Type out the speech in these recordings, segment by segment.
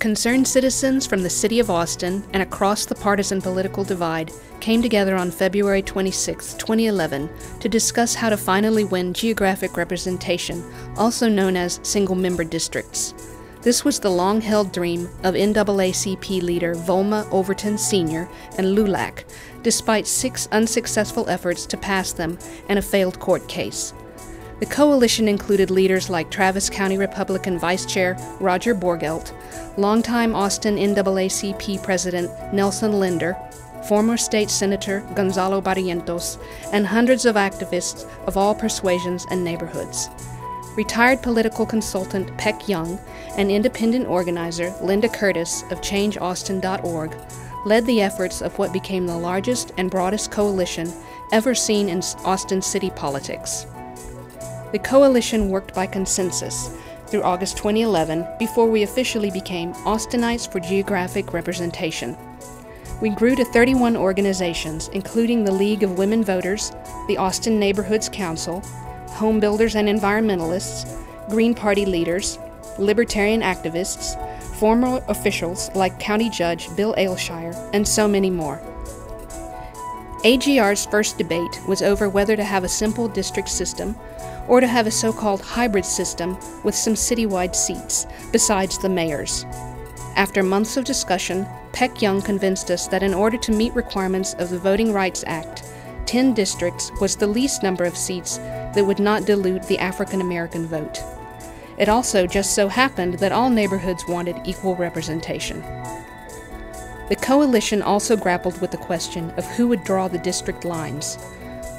Concerned citizens from the city of Austin and across the partisan political divide came together on February 26, 2011 to discuss how to finally win geographic representation, also known as single-member districts. This was the long-held dream of NAACP leader Volma Overton Sr. and LULAC, despite 6 unsuccessful efforts to pass them and a failed court case. The coalition included leaders like Travis County Republican Vice Chair Roger Borgelt, longtime Austin NAACP President Nelson Linder, former State Senator Gonzalo Barrientos, and hundreds of activists of all persuasions and neighborhoods. Retired political consultant Peck Young and independent organizer Linda Curtis of ChangeAustin.org led the efforts of what became the largest and broadest coalition ever seen in Austin city politics. The coalition worked by consensus through August 2011 before we officially became Austinites for Geographic Representation. We grew to 31 organizations, including the League of Women Voters, the Austin Neighborhoods Council, home builders and environmentalists, Green Party leaders, libertarian activists, former officials like County Judge Bill Ailshire, and so many more. AGR's first debate was over whether to have a simple district system or to have a so-called hybrid system with some citywide seats, besides the mayor's. After months of discussion, Peck Young convinced us that in order to meet requirements of the Voting Rights Act, 10 districts was the least number of seats that would not dilute the African American vote. It also just so happened that all neighborhoods wanted equal representation. The coalition also grappled with the question of who would draw the district lines.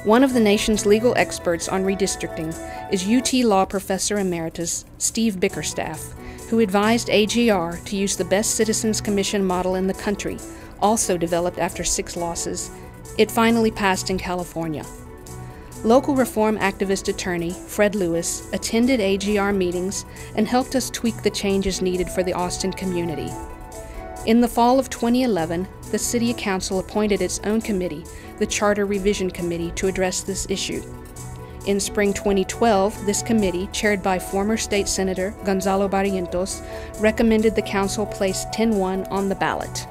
One of the nation's legal experts on redistricting is UT Law Professor Emeritus Steve Bickerstaff, who advised AGR to use the Best Citizens Commission model in the country, also developed after 6 losses. It finally passed in California. Local reform activist attorney Fred Lewis attended AGR meetings and helped us tweak the changes needed for the Austin community. In the fall of 2011, the City Council appointed its own committee, the Charter Revision Committee, to address this issue. In spring 2012, this committee, chaired by former State Senator Gonzalo Barrientos, recommended the Council place 10-1 on the ballot.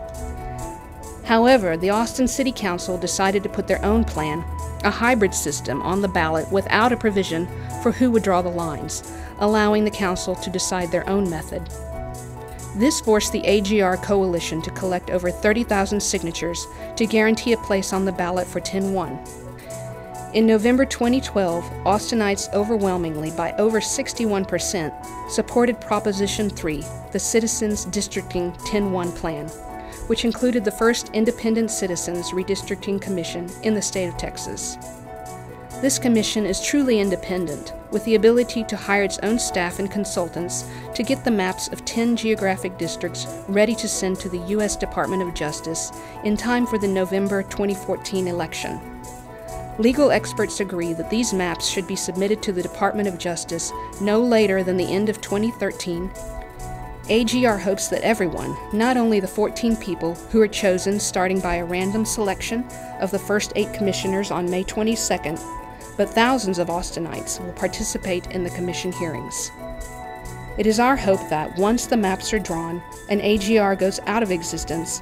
However, the Austin City Council decided to put their own plan, a hybrid system, on the ballot without a provision for who would draw the lines, allowing the Council to decide their own method. This forced the AGR coalition to collect over 30,000 signatures to guarantee a place on the ballot for 10-1. In November 2012, Austinites overwhelmingly, by over 61%, supported Proposition 3, the Citizens Districting 10-1 Plan, which included the first independent citizens redistricting commission in the state of Texas. This commission is truly independent, with the ability to hire its own staff and consultants to get the maps of 10 geographic districts ready to send to the U.S. Department of Justice in time for the November 2014 election. Legal experts agree that these maps should be submitted to the Department of Justice no later than the end of 2013. AGR hopes that everyone, not only the 14 people who are chosen starting by a random selection of the first 8 commissioners on May 22nd, but thousands of Austinites will participate in the commission hearings. It is our hope that once the maps are drawn and AGR goes out of existence,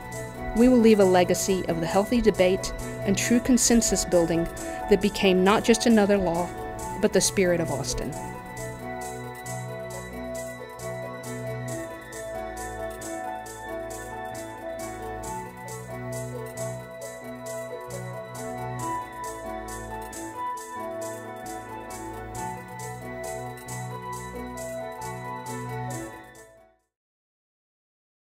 we will leave a legacy of the healthy debate and true consensus building that became not just another law, but the spirit of Austin.